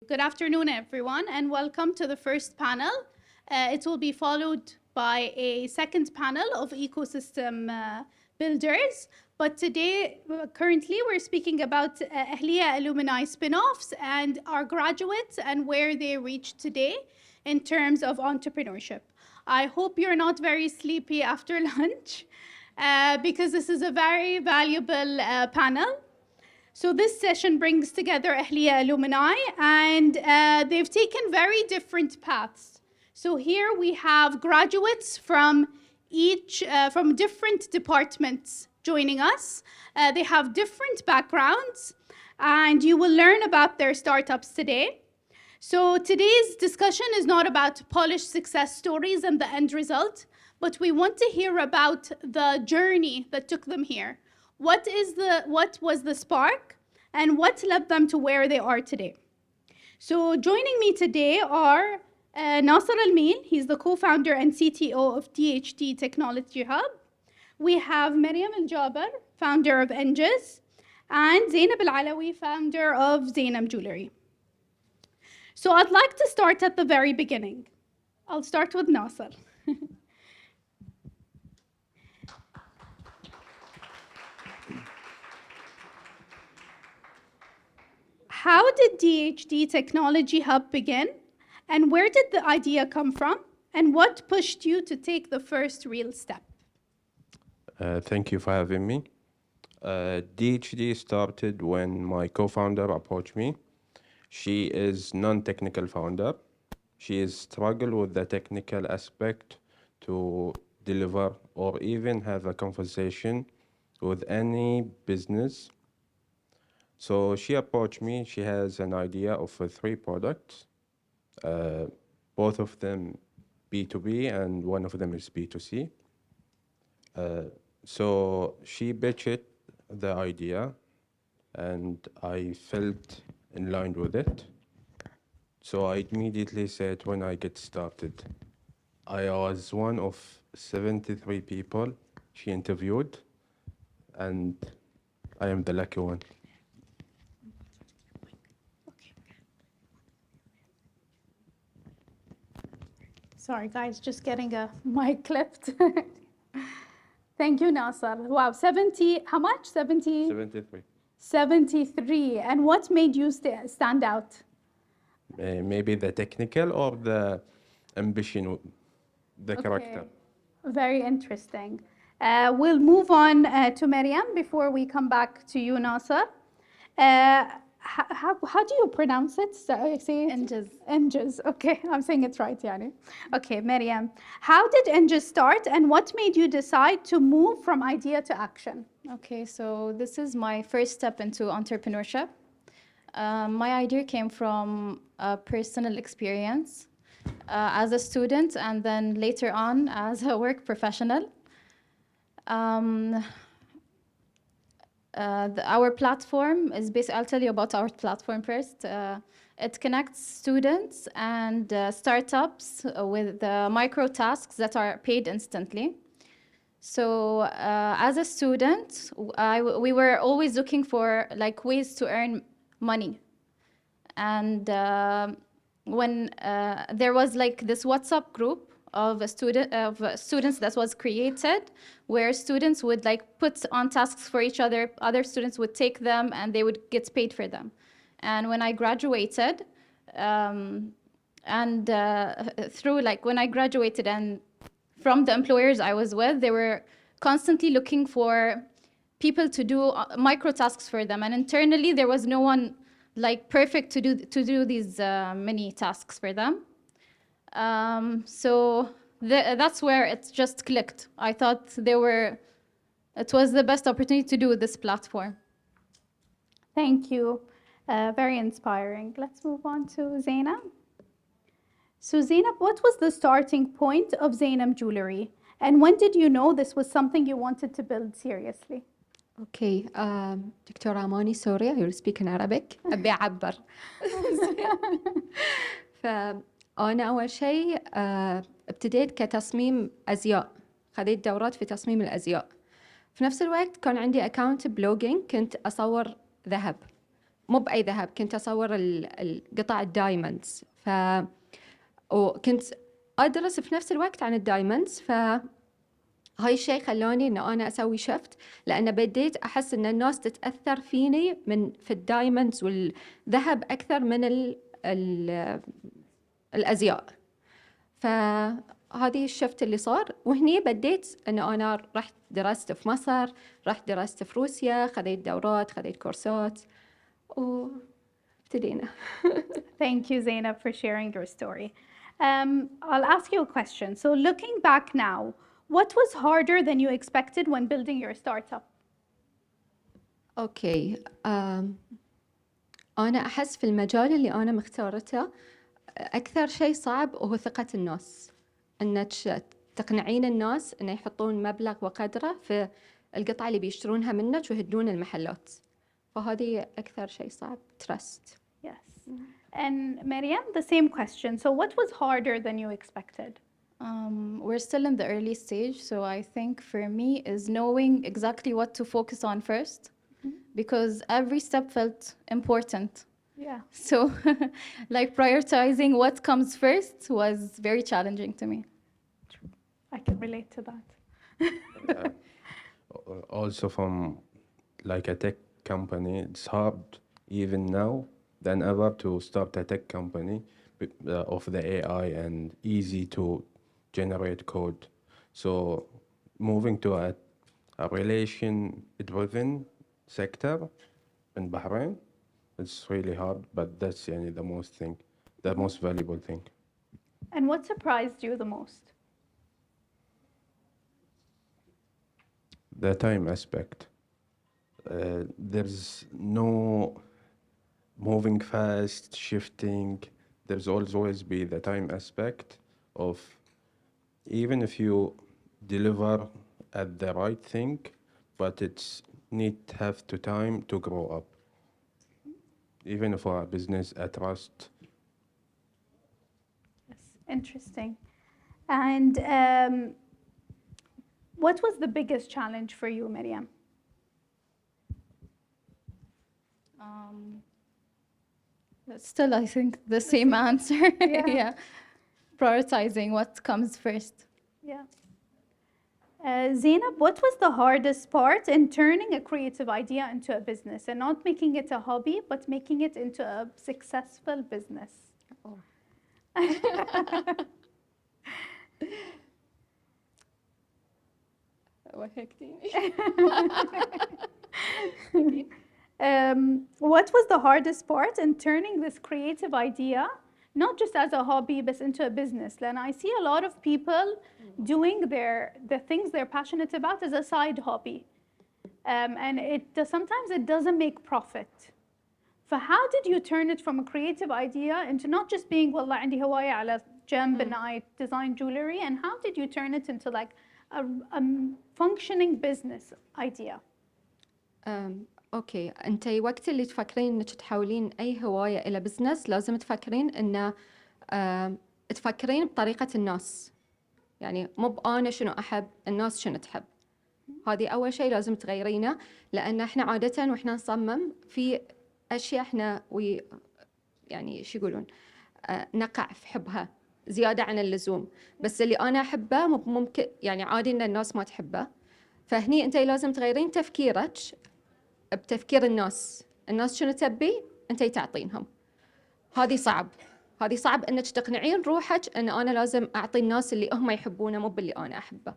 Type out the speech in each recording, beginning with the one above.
Good afternoon, everyone, and welcome to the first panel. It will be followed by a second panel of ecosystem builders. But today, currently, we're speaking about Ahliauniversitybh Spinoffs and our graduates and where they reached today in terms of entrepreneurship. I hope you're not very sleepy after lunch because this is a very valuable panel. So this session brings together Ahliya alumni, and they've taken very different paths. So here we have graduates from from different departments joining us. They have different backgrounds, and you will learn about their startups today. So today's discussion is not about polished success stories and the end result, but we want to hear about the journey that took them here. What was the spark and what led them to where they are today? So joining me today are Nasser Al-Min, he's the co-founder and CTO of DHT Technology Hub. We have Maryam Al-Jaber, founder of Enjaz, and Zainab Al-Alawi, founder of Zainab Jewelry. So I'd like to start at the very beginning. I'll start with Nasser. How did DHT Technology Hub begin? And where did the idea come from? And what pushed you to take the first real step? Thank you for having me. DHD started when my co-founder approached me. She is non-technical founder. She is struggled with the technical aspect to deliver or even have a conversation with any business. So she approached me. She has an idea of 3 products, both of them B2B and one of them is B2C. So she pitched the idea and I felt in line with it. So I immediately said when I get started, I was one of 73 people she interviewed and I am the lucky one. Sorry, guys, just getting a mic clipped. Thank you, Nasser. Wow, 70, how much? 70? 73. 73. And what made you stand out? Maybe the technical or the ambition, the character. Very interesting. We'll move on to Maryam before we come back to you, Nasser. How do you pronounce it? Say Enjaz. Enjaz. Okay, I'm saying it right, yani. Okay, Maryam. How did Enjaz start and what made you decide to move from idea to action? Okay, so this is my first step into entrepreneurship. My idea came from a personal experience as a student and then later on as a work professional. Our platform is basically, I'll tell you about our platform first. It connects students and startups with micro tasks that are paid instantly. So as a student, we were always looking for like ways to earn money. And when there was like this WhatsApp group of students that was created, where students would like put on tasks for each other, other students would take them and they would get paid for them. And when I graduated, through like when I graduated and from the employers I was with, they were constantly looking for people to do micro tasks for them. And internally, there was no one like perfect to do these many tasks for them. So that's where it just clicked. I thought it was the best opportunity to do with this platform. Thank you. Very inspiring. Let's move on to Zainab. So Zainab, what was the starting point of Zainab Jewelry? And when did you know this was something you wanted to build seriously? Okay, Dr. Amani, sorry, I will speak in Arabic. أبي أعبر. فأنا أول شيء ابتديت كتصميم أزياء، خذيت دورات في تصميم الأزياء. في نفس الوقت كان عندي أكاونت بلوجينج، كنت أصور ذهب. مو بأي ذهب، كنت أصور القطع الدايموندز، وكنت أدرس في نفس الوقت عن الدايموندز. هاي الشيء خلوني إنه أنا أسوي شفت، لأن بديت أحس إن الناس تتأثر فيني في الدايموندز والذهب أكثر من الأزياء. فهذه الشفت اللي صار، وهني بديت إنه أنا رحت درست في مصر، رحت درست في روسيا، خذيت دورات، خذيت كورسات، وابتدينا. Thank you, Zainab, for sharing your story. I'll ask you a question. So looking back now, what was harder than you expected when building your startup? أوكي، أنا أحس في المجال اللي أنا مختارته أكثر شيء صعب هو ثقة الناس، إنك تقنعين الناس إنه يحطون مبلغ وقدره في القطعة اللي بيشترونها منك ويهدون المحلات. فهذه أكثر شيء صعب. trust. Yes. And Maryam, the same question. So what was harder than you expected? We're still in the early stage, so I think for me is knowing exactly what to focus on first, because every step felt important. Yeah. So like prioritizing what comes first was very challenging to me. I can relate to that. Also from like a tech company, it's hard even now than ever to start a tech company of the AI and easy to generate code. So moving to a relation-driven sector in Bahrain, it's really hard, but that's the most valuable thing. And what surprised you the most? The time aspect. There's no moving fast, shifting. There's always be the time aspect of even if you deliver at the right thing, but it's need have to time to grow up. Even for a business, a trust. Yes, interesting. And what was the biggest challenge for you, Maryam? Still, I think the same answer. Yeah. Yeah. Prioritizing what comes first. Yeah. Zainab, what was the hardest part in turning a creative idea into a business and not making it a hobby, but making it into a successful business? Oh. What was the hardest part in turning this creative idea, not just as a hobby, but into a business? And I see a lot of people doing the things they're passionate about as a side hobby. And sometimes it doesn't make profit. So how did you turn it from a creative idea into not just being والله عندي هواية على جنب and I design jewelry, and how did you turn it into like a functioning business idea? أوكي، أنتي وقت اللي تفكرين إنك تحولين أي هواية إلى بزنس لازم تفكرين إنه تفكرين بطريقة الناس، يعني مو بأنا شنو أحب، الناس شنو تحب. هذه أول شيء لازم تغيرينه، لأن إحنا عادة وإحنا نصمم في أشياء إحنا يعني شو يقولون نقع في حبها زيادة عن اللزوم، بس اللي أنا أحبه ممكن يعني عادي إن الناس ما تحبه. فهني أنتي لازم تغيرين تفكيرك بتفكير الناس شنو تبي أنتي تعطينهم. هذه صعب إنك تقنعين روحك إن أنا لازم أعطي الناس اللي هم يحبونه مو باللي أنا أحبه.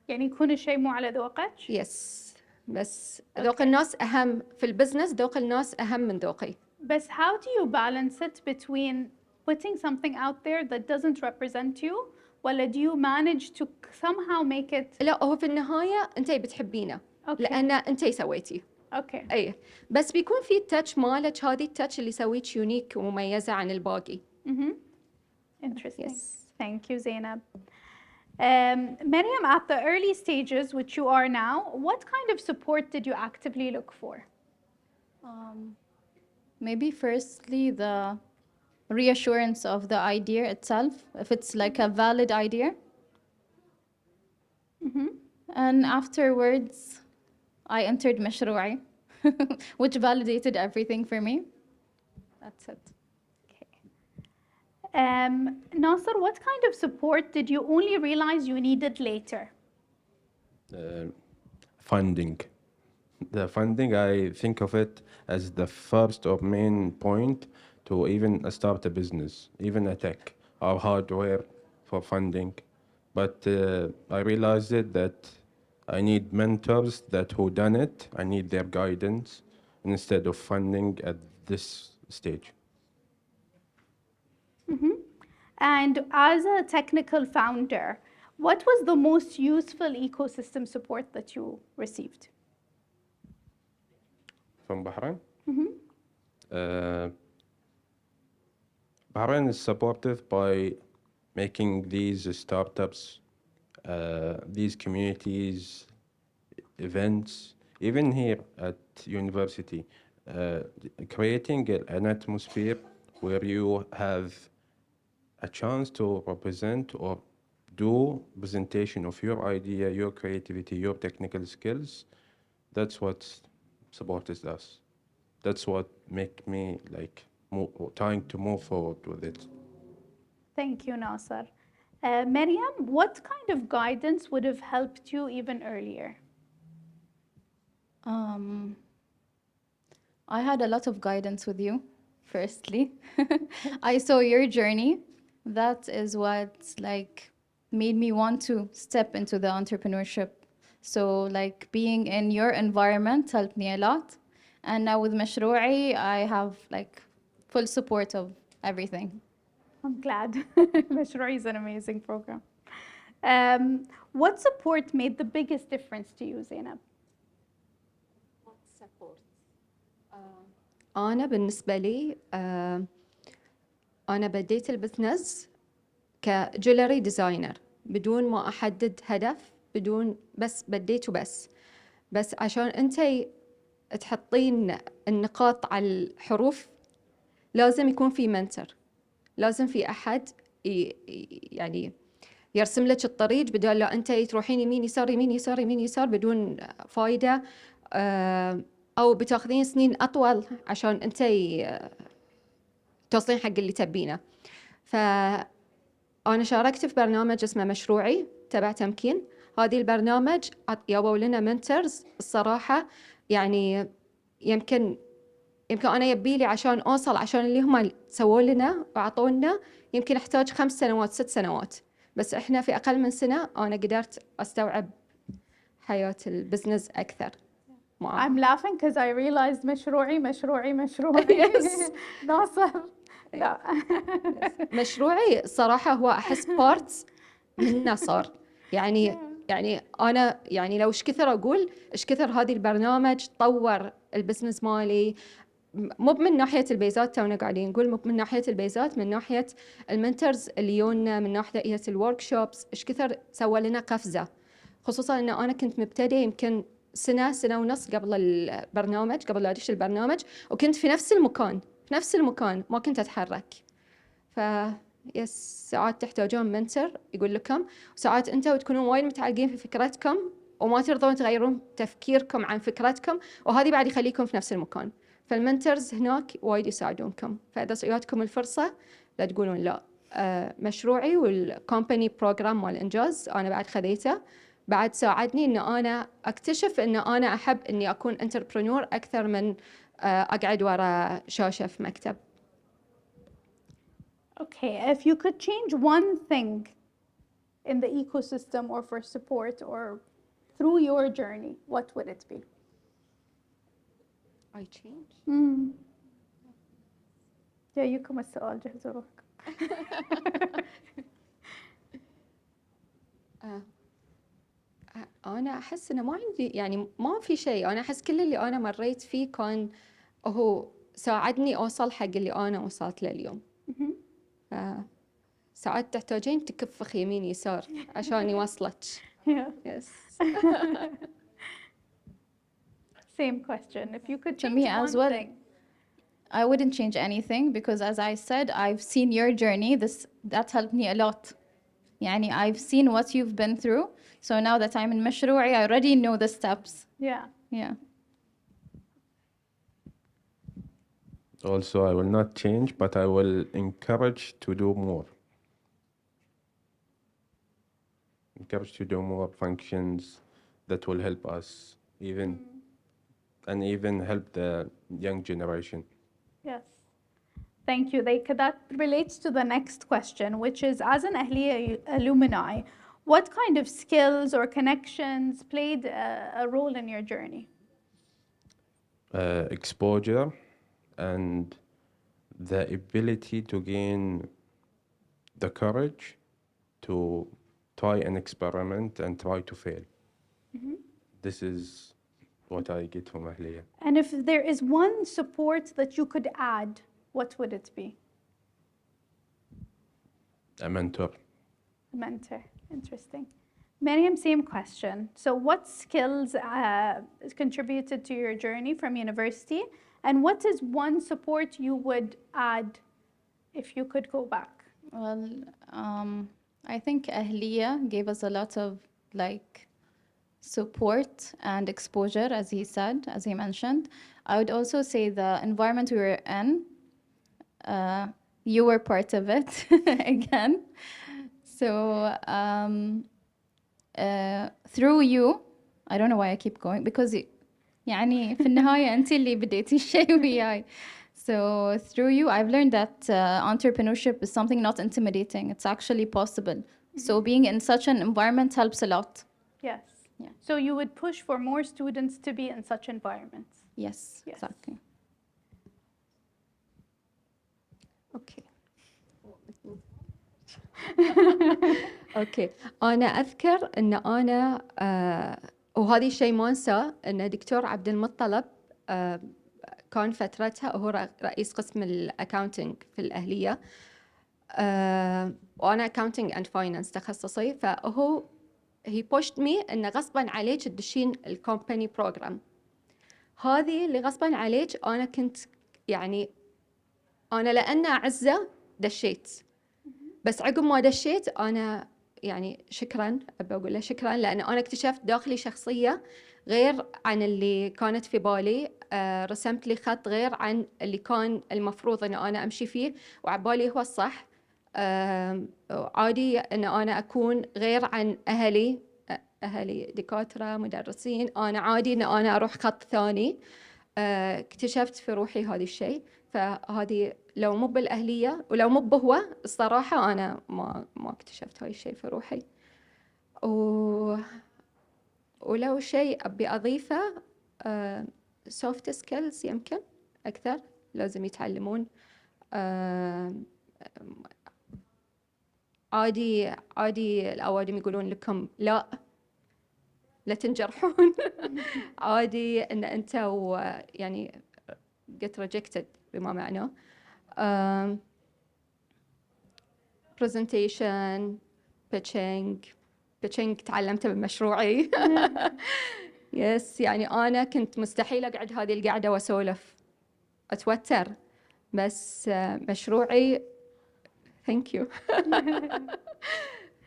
يعني يكون الشيء مو على ذوقك؟ يس، بس ذوق الناس أهم في البزنس، ذوق الناس أهم من ذوقي. بس how do you balance it between putting something out there that doesn't represent you, ولا do you manage to somehow make it? لا، هو في النهاية أنتي بتحبينه لأن أنتي سويتي. Okay. أي، بس بيكون في التاتش مالك، هذه التاتش اللي يسويك يونيك ومميزة عن الباقي. Interesting. Yes. Thank you, Zainab. Maryam, at the early stages, which you are now, what kind of support did you actively look for? Maybe firstly, the reassurance of the idea itself, if it's like a valid idea. And afterwards, I entered مشروعي, which validated everything for me. That's it. Nasser, what kind of support did you only realize you needed later? Funding. The funding, I think of it as the first or main point to even start a business, even a tech or hardware for funding. But I realized it that I need mentors that who done it. I need their guidance instead of funding at this stage. And as a technical founder, what was the most useful ecosystem support that you received? From Bahrain? Uh, Bahrain is supportive by making these startups, these communities, events, even here at university, creating an atmosphere where you have a chance to represent or do presentation of your idea, your creativity, your technical skills. That's what supports us. That's what make me like trying to move forward with it. Thank you, Nasser. Maryam, what kind of guidance would have helped you even earlier? I had a lot of guidance with you, firstly. I saw your journey. That is what like made me want to step into the entrepreneurship. So like being in your environment helped me a lot. And now with مشروعي, I have like full support of everything. I'm glad. Mashroui is an amazing program. What support made the biggest difference to you, Zainab? أنا بالنسبة لي أنا بديت البزنس كجولري ديزاينر بدون ما أحدد هدف، بدون بس بديت وبس. بس عشان أنت تحطين النقاط على الحروف لازم يكون في منتر، لازم في أحد يعني يرسم لك الطريق بدل لا أنت تروحين يمين يسار يمين يسار يمين يسار بدون فايدة، أو بتاخذين سنين أطول عشان أنت توصلين حق اللي تبينه. فأنا شاركت في برنامج اسمه مشروعي تبع تمكين. هذه البرنامج جابوا لنا منترز الصراحة، يعني يمكن أنا يبيلي عشان أوصل عشان اللي هم سووا لنا وعطونا يمكن أحتاج 5 سنوات 6 سنوات، بس إحنا في أقل من سنة أنا قدرت أستوعب حياة البزنس أكثر. I'm laughing because I realized مشروعي. Yes. ناصر. لا. مشروعي صراحة هو أحس بارتس منه صار، يعني أنا يعني لو إيش كثر أقول إيش كثر هذه البرنامج طور البزنس مالي، مو من ناحية البيزات تونا قاعدين نقول، مو من ناحية البيزات، من ناحية المنترز اللي يونا، من ناحية الورك شوبس، إيش كثر سوى لنا قفزة. خصوصا إن أنا كنت مبتدئ يمكن سنة ونص قبل البرنامج، قبل لا أدش البرنامج، وكنت في نفس المكان ما كنت أتحرك. يس ساعات تحتاجون منتر يقول لكم، وساعات أنتوا تكونون وايد متعلقين في فكرتكم وما ترضون تغيرون تفكيركم عن فكرتكم، وهذه بعد يخليكم في نفس المكان. فالمنترز هناك وايد يساعدونكم. فإذا جاتكم الفرصة لا تقولون لا. مشروعي والكومباني بروجرام مال إنجاز أنا بعد خذيته، بعد ساعدني إن أنا أكتشف إن أنا أحب إني أكون انتربرنور أكثر من أقعد ورا شاشة في مكتب. Okay, if you could change one thing in the ecosystem or for support or through your journey, what would it be? I change. جايكم السؤال جهزوا روحكم. أنا أحس إنه ما عندي يعني ما في شيء. أنا أحس كل اللي أنا مريت فيه كان هو ساعدني أوصل حق اللي أنا وصلت له اليوم. ساعات تحتاجين تكفخ يمين يسار عشان يوصلك. Yes. Same question. If you could change me one as well. thing. I wouldn't change anything because as I said, I've seen your journey. That helped me a lot. يعني I've seen what you've been through. So now that I'm in مشروعي, I already know the steps. Yeah. Yeah. Also, I will not change, but I will encourage to do more. Encourage to do more functions that will help us and even help the young generation. Yes. Thank you. That relates to the next question, which is, as an Ahliya alumni, what kind of skills or connections played a role in your journey? Exposure and the ability to gain the courage to try an experiment and try to fail. This is what I get from Ahliya. And if there is one support that you could add, what would it be? A mentor. A mentor. Interesting. Mariam, same question. So what skills contributed to your journey from university? And what is one support you would add if you could go back? Well, I think Ahliya gave us a lot of support and exposure, as he mentioned. I would also say the environment we were in, you were part of it again. So through you, I don't know why I keep going, because يعني في النهاية أنت اللي بديتي الشيء وياي. So through you, I've learned that entrepreneurship is something not intimidating. It's actually possible. So being in such an environment helps a lot. Yes. Yeah. So you would push for more students to be in such environments. Yes, Yes. exactly. اوكي اوكي انا اذكر ان انا وهذا الشيء ما انساه، ان دكتور عبد المطلب كان فترتها هو رئيس قسم الاكاونتنج في الاهليه، وانا اكاونتنج اند فاينانس تخصصي، فهو هي بوشت مي انه غصبا عليك تدشين الكومباني بروجرام. هذه اللي غصبا عليك انا كنت يعني انا لان اعزه دشيت، بس عقب ما دشيت انا يعني شكرا، ابى اقول له شكرا، لان انا اكتشفت داخلي شخصيه غير عن اللي كانت في بالي. رسمت لي خط غير عن اللي كان المفروض ان انا امشي فيه، وعبالي هو الصح. عادي ان انا اكون غير عن اهلي دكاتره مدرسين، انا عادي ان انا اروح خط ثاني. اكتشفت في روحي هذا الشيء، فهذه لو مو بالاهليه ولو مو بهو الصراحه انا ما اكتشفت هاي الشيء في روحي. ولو شيء ابي اضيفه، سوفت سكيلز يمكن اكثر لازم يتعلمون. عادي الاوادم يقولون لكم لا تنجرحون. عادي ان انت يعني get rejected بما معناه. presentation pitching تعلمته بمشروعي. يس يعني أنا كنت مستحيل أقعد هذه القعدة وأسولف أتوتر، بس مشروعي thank you.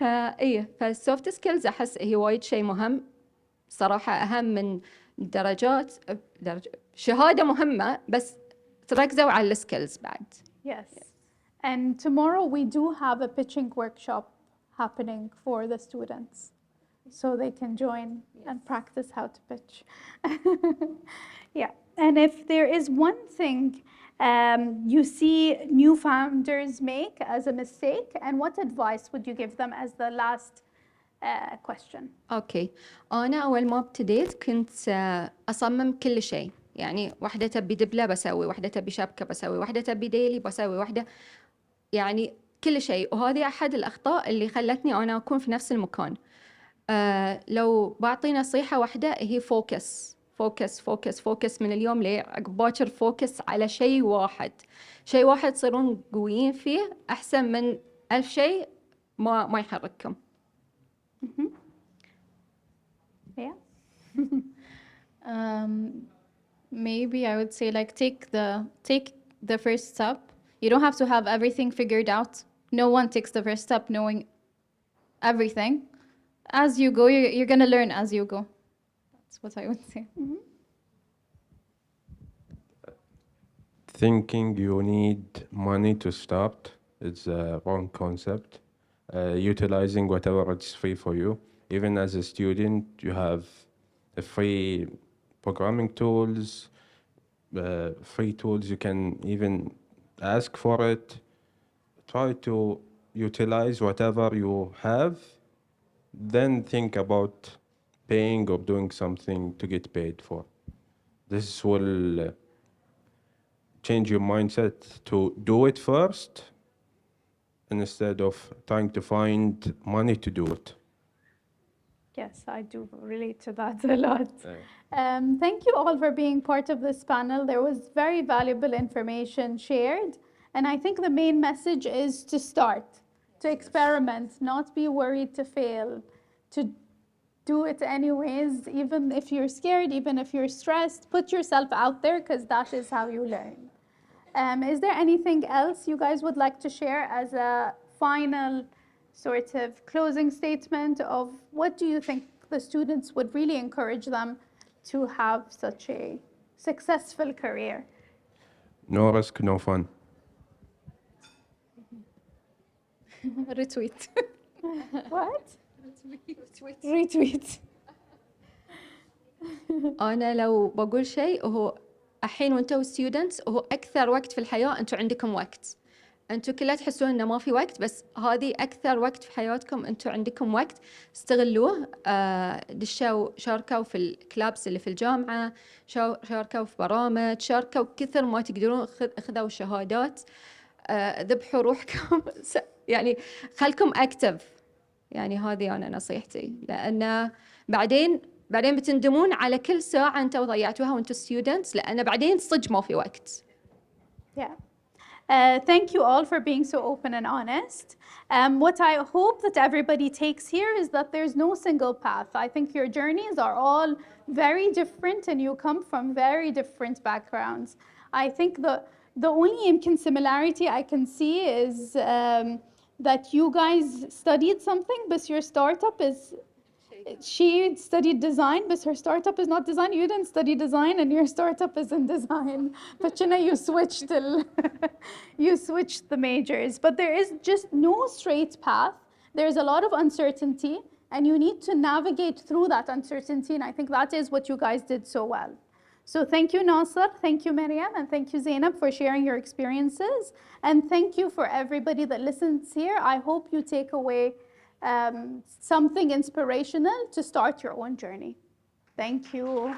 إيه فالسوفت سكيلز أحس هي وايد شيء مهم صراحة، أهم من الدرجات. شهادة مهمة بس تركزوا على السكيلز بعد. Yes. And tomorrow we do have a pitching workshop happening for the students, so they can join and practice how to pitch. Yeah. And if there is one thing you see new founders make as a mistake, and what advice would you give them as the last question? أوكي، أنا أول ما ابتديت كنت أصمم كل شيء، يعني واحدة تبي دبلة بسوي، واحدة تبي شبكة بسوي، واحدة تبي ديلي بسوي، واحدة يعني كل شيء. وهذه أحد الأخطاء اللي خلتني أنا أكون في نفس المكان. لو بعطي نصيحة واحدة هي فوكس فوكس فوكس فوكس من اليوم لعقب باكر، فوكس على شيء واحد تصيرون قويين فيه أحسن من 1000 شيء ما يحرككم. Yeah. Maybe I would say take the first step. You don't have to have everything figured out. No one takes the first step knowing everything. As you go, you're going to learn as you go. That's what I would say. thinking you need money to start is a wrong concept. Utilizing whatever it's free for you. Even as a student, you have a free programming tools, free tools. You can even ask for it. Try to utilize whatever you have, then think about paying or doing something to get paid for. This will change your mindset to do it first instead of trying to find money to do it. Yes, I do relate to that a lot. Thank you all for being part of this panel. There was very valuable information shared. And I think the main message is to start, to experiment, not be worried to fail, to do it anyways, even if you're scared, even if you're stressed, put yourself out there because that is how you learn. Is there anything else you guys would like to share as a final sort of closing statement of what do you think the students would really encourage them to have such a successful career? No risk, no fun. Retweet. What? Retweet. أنا لو بقول شيء هو الحين وانتوا ستودنتس هو أكثر وقت في الحياة أنتوا عندكم وقت. أنتوا كلها تحسون إنه ما في وقت بس هذه أكثر وقت في حياتكم أنتوا عندكم وقت استغلوه. دشوا شاركوا في الكلابس اللي في الجامعة، شاركوا في برامج، شاركوا كثر ما تقدرون، خذوا شهادات، ذبحوا روحكم يعني خلكم أكتف. يعني هذه أنا نصيحتي، لأن بعدين بتندمون على كل ساعة أنتوا ضيعتوها وأنتوا students، لأن بعدين صدق ما في وقت. Yeah. Thank you all for being so open and honest. What I hope that everybody takes here is that there's no single path. I think your journeys are all very different and you come from very different backgrounds. I think the only similarity I can see is that you guys studied something, but your startup is, she studied design, but her startup is not design. You didn't study design and your startup is in design. But you switched you switched the majors. But there is just no straight path. There's a lot of uncertainty and you need to navigate through that uncertainty. And I think that is what you guys did so well. So thank you, Nasser, thank you, Maryam, and thank you, Zainab, for sharing your experiences. And thank you for everybody that listens here. I hope you take away something inspirational to start your own journey. Thank you.